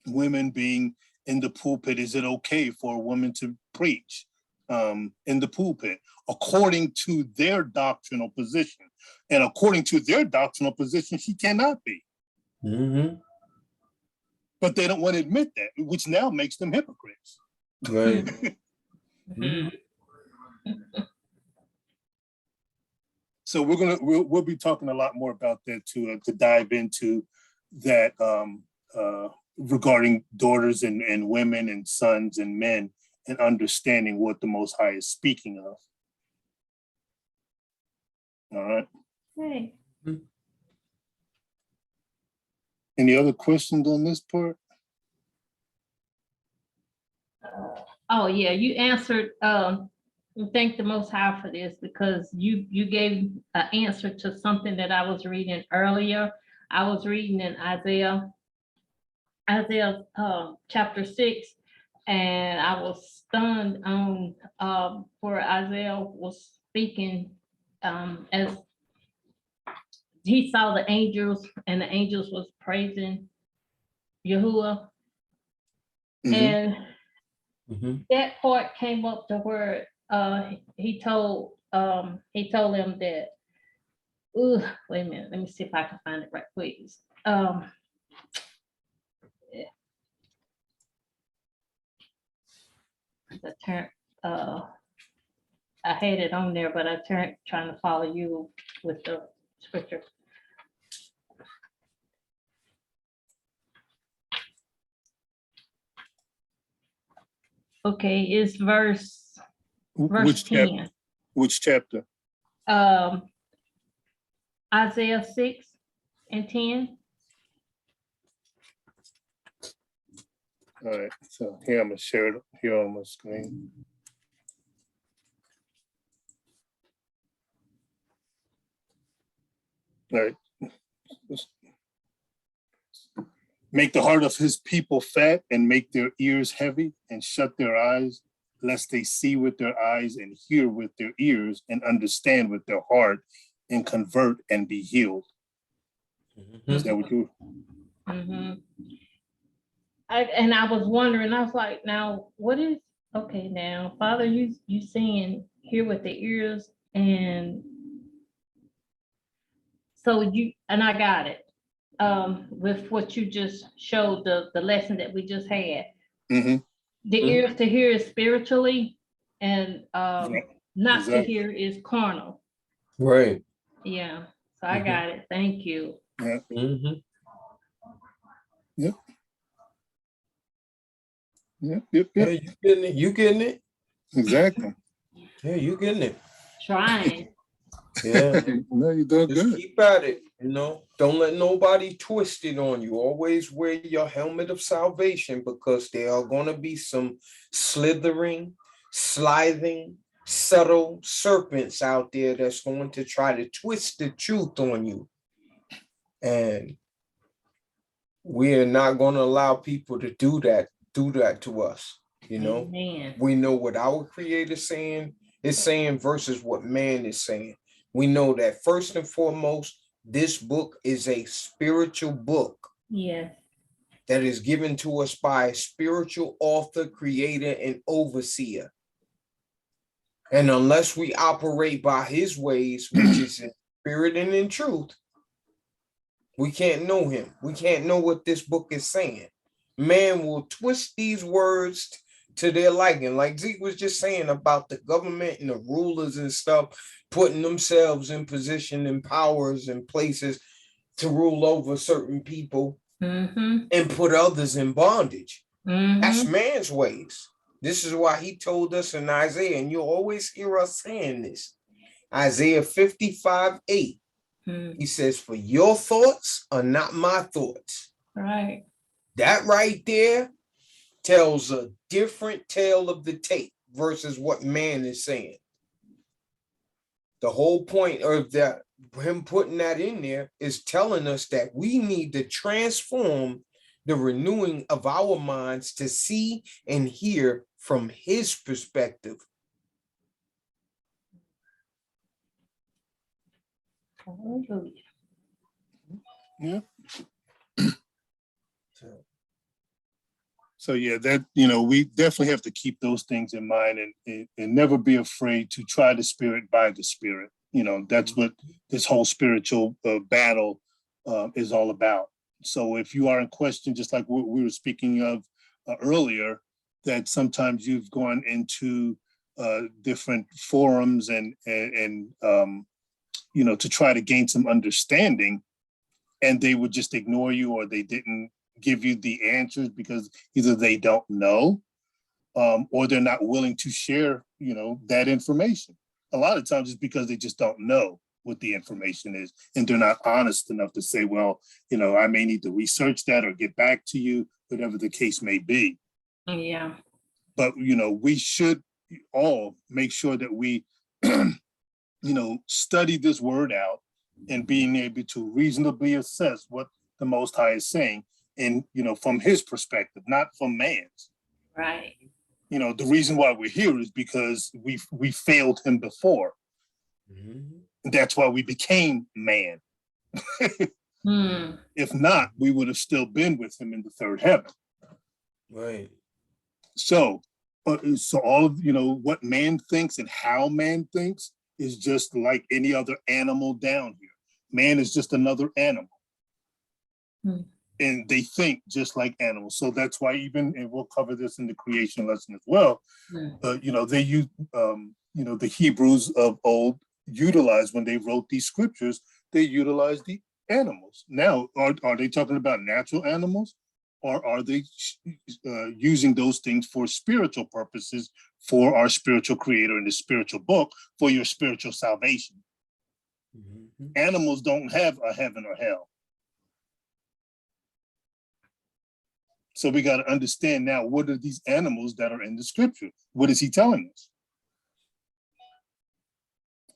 B: women being in the pulpit. Is it okay for a woman to preach in the pulpit according to their doctrinal position? And according to their doctrinal position, she cannot be.
A: Mm-hmm.
B: But they don't want to admit that, which now makes them hypocrites.
A: Right.
D: Mm-hmm.
B: So we'll be talking a lot more about that to dive into that regarding daughters and women and sons and men, and understanding what the Most High is speaking of. All right.
D: Hey.
B: Any other questions on this part?
D: Oh yeah, you answered. We thank the Most High for this, because you gave an answer to something that I was reading earlier. I was reading in Isaiah chapter 6, and I was stunned on where Isaiah was speaking as he saw the angels, and the angels was praising Yahuah.
B: Mhm.
D: And that part came up to where he told him that, wait a minute, let me see if I can find it right quick. The turn, I had it on there, but I trying to follow you with the scripture. Okay, it's verse
B: Which
D: 10.
B: Which chapter?
D: Isaiah 6 and 10.
B: All right, so here I'm gonna share it here on my screen. All right. Make the heart of his people fat, and make their ears heavy, and shut their eyes, lest they see with their eyes and hear with their ears and understand with their heart and convert and be healed. Is that what you?
D: Mm-hmm. I was wondering, I was like, now what is, okay, now Father, you saying hear with the ears, and so and I got it with what you just showed, the lesson that we just had.
B: Mm-hmm.
D: The ears to hear is spiritually, and not to hear is carnal.
A: Right.
D: Yeah, so I got it. Thank you.
B: Yeah. Yep. Yep.
A: Yeah, you getting it? You getting it?
B: Exactly.
A: Yeah, you getting it.
D: Trying.
A: Yeah.
B: No, you're doing
A: Just
B: good.
A: keep at it, Don't let nobody twist it on you. Always wear your helmet of salvation, because there are going to be some slithering, slithing, subtle serpents out there that's going to try to twist the truth on you. And we're not going to allow people to do that to us.
D: Amen.
A: We know what our Creator is saying versus what man is saying. We know that first and foremost, this book is a spiritual book.
D: Yes.
A: That is given to us by a spiritual author, creator, and overseer. And unless we operate by his ways, which is in spirit and in truth, we can't know him. We can't know what this book is saying. Man will twist these words to their liking. Like Zeke was just saying about the government and the rulers and stuff, putting themselves in position and powers and places to rule over certain people and put others in bondage. That's man's ways. This is why he told us in Isaiah, and you'll always hear us saying this, Isaiah 55:8. He says, for your thoughts are not my thoughts.
D: Right.
A: That right there tells a different tale of the tape versus what man is saying. The whole point of that, him putting that in there, is telling us that we need to transform the renewing of our minds to see and hear from his perspective.
D: Hallelujah.
B: Yeah. So yeah, that we definitely have to keep those things in mind, and never be afraid to try the spirit by the spirit. That's what this whole spiritual battle is all about. So if you are in question, just like what we were speaking of earlier, that sometimes you've gone into different forums and to try to gain some understanding, and they would just ignore you, or they didn't give you the answers because either they don't know or they're not willing to share, that information. A lot of times it's because they just don't know what the information is, and they're not honest enough to say, well, I may need to research that or get back to you, whatever the case may be.
D: Yeah.
B: But, we should all make sure that we, study this word out and being able to reasonably assess what the Most High is saying, and, from his perspective, not from man's.
D: Right.
B: The reason why we're here is because we failed him before. That's why we became man. If not, we would have still been with him in the third heaven.
A: Right.
B: So all of what man thinks and how man thinks is just like any other animal down here. Man is just another animal. And they think just like animals. So that's why and we'll cover this in the creation lesson as well. They use the Hebrews of old utilized when they wrote these scriptures, they utilized the animals. Now, are they talking about natural animals, or are they using those things for spiritual purposes, for our spiritual creator in the spiritual book, for your spiritual salvation? Animals don't have a heaven or hell. So we got to understand now, what are these animals that are in the scripture? What is he telling us?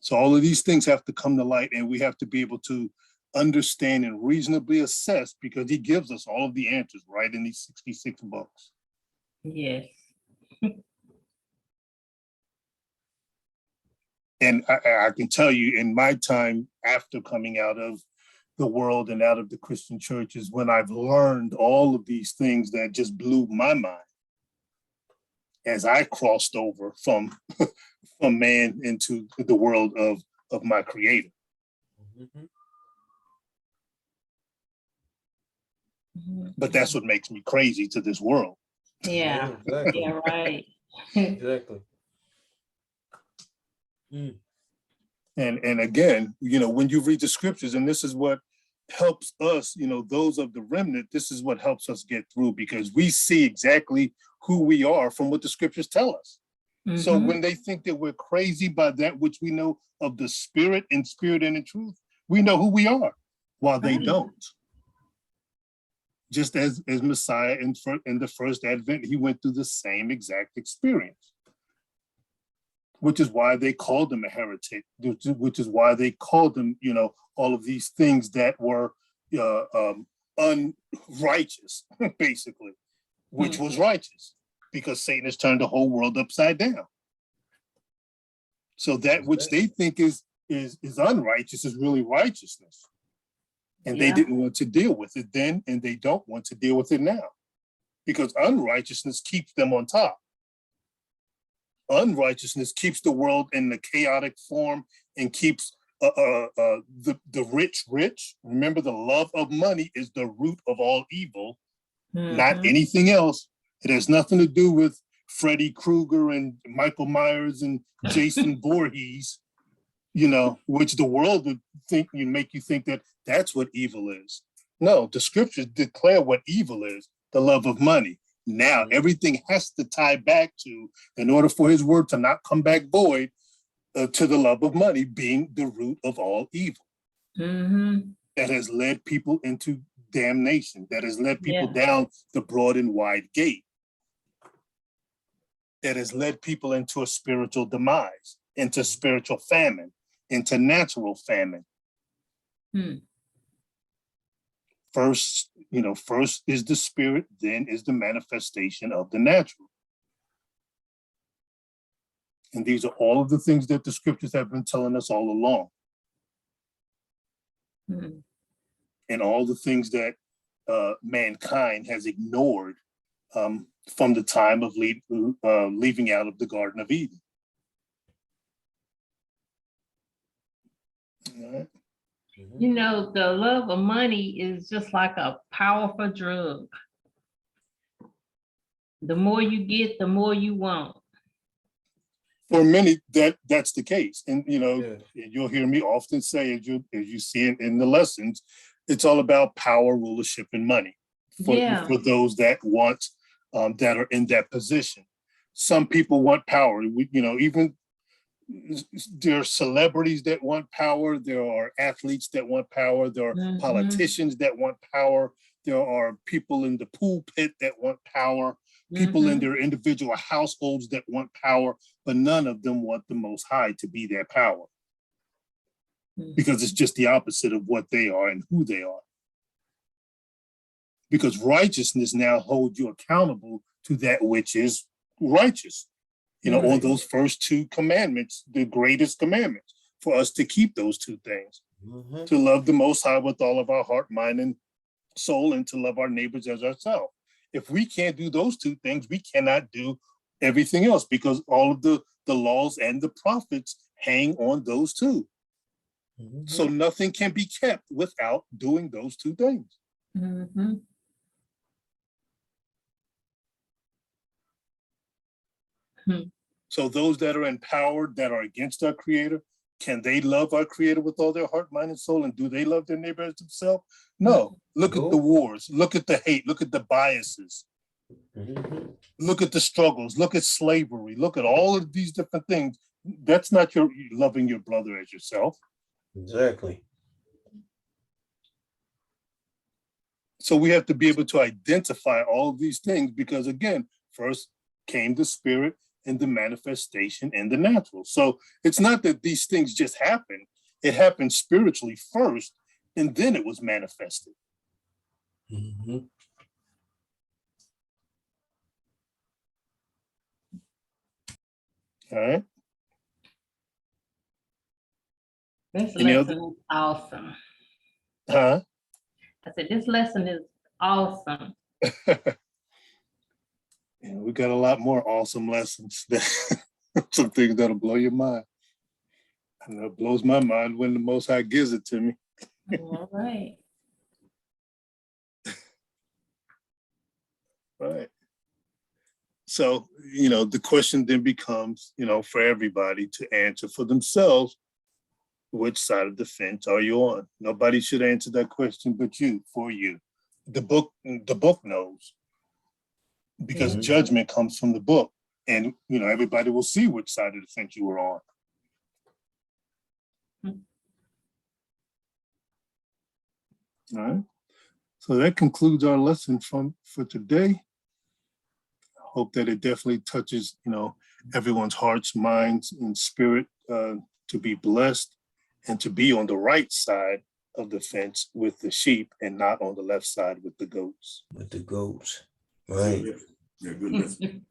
B: So all of these things have to come to light, and we have to be able to understand and reasonably assess, because he gives us all of the answers right in these 66 books.
D: Yes.
B: And I can tell you, in my time after coming out of the world and out of the Christian churches, when I've learned all of these things that just blew my mind as I crossed over from man into the world of my creator. But that's what makes me crazy to this world.
D: Yeah.
A: Exactly.
D: Yeah, right.
A: Exactly.
B: And again, when you read the scriptures, and this is what helps us, those of the remnant, this is what helps us get through, because we see exactly who we are from what the scriptures tell us. So when they think that we're crazy by that which we know of the spirit and in truth, we know who we are, while they don't. Just as Messiah in the first advent, he went through the same exact experience, which is why they called him a heretic, which is why they called him, all of these things that were unrighteous, basically, which was righteous, because Satan has turned the whole world upside down. So that which they think is unrighteous is really righteousness. And they didn't want to deal with it then, and they don't want to deal with it now, because unrighteousness keeps them on top. Unrighteousness keeps the world in the chaotic form and keeps the rich rich. Remember, the love of money is the root of all evil, not anything else. It has nothing to do with Freddy Krueger and Michael Myers and Jason Voorhees, which the world would make you think that that's what evil is. No, the scriptures declare what evil is: the love of money. Now, everything has to tie back to, in order for his word to not come back void, to the love of money being the root of all evil. That has led people into damnation, that has led people down the broad and wide gate, that has led people into a spiritual demise, into spiritual famine, into natural famine. First is the spirit, then is the manifestation of the natural. And these are all of the things that the scriptures have been telling us all along. And all the things that mankind has ignored from the time of leaving out of the Garden of Eden. All right.
D: The love of money is just like a powerful drug. The more you get, the more you want.
B: For many, that's the case. And you'll hear me often say, as you see it in the lessons, it's all about power, rulership, and money for those that want, that are in that position. Some people want power. Even there are celebrities that want power. There are athletes that want power. There are politicians that want power. There are people in the pulpit that want power. People in their individual households that want power, but none of them want the Most High to be their power, because it's just the opposite of what they are and who they are. Because righteousness now holds you accountable to that which is righteous. On those first two commandments, the greatest commandments, for us to keep those two things, to love the Most High with all of our heart, mind, and soul, and to love our neighbors as ourselves. If we can't do those two things, we cannot do everything else, because all of the laws and the prophets hang on those two. So nothing can be kept without doing those two things. So those that are empowered, that are against our Creator, can they love our Creator with all their heart, mind, and soul? And do they love their neighbor as themselves? No. Look at the wars. Look at the hate. Look at the biases. Look at the struggles. Look at slavery. Look at all of these different things. That's not your loving your brother as yourself.
A: Exactly.
B: So we have to be able to identify all of these things, because again, first came the spirit and the manifestation in the natural. So it's not that these things just happen. It happened spiritually first, and then it was manifested. All right.
D: This
B: Any
D: lesson is awesome.
B: Huh?
D: I said, this lesson is awesome.
B: We got a lot more awesome lessons. Some things that'll blow your mind. And it blows my mind when the Most High gives it to me.
D: All right.
B: Right. So, the question then becomes, for everybody to answer for themselves, which side of the fence are you on? Nobody should answer that question but you, for you. The book knows, because judgment comes from the book, and everybody will see which side of the fence you were on. All right. So that concludes our lesson for today. Hope that it definitely touches, everyone's hearts, minds, and spirit, to be blessed and to be on the right side of the fence with the sheep, and not on the left side with the goats.
A: With the goats. Right.
C: Yeah, good lesson.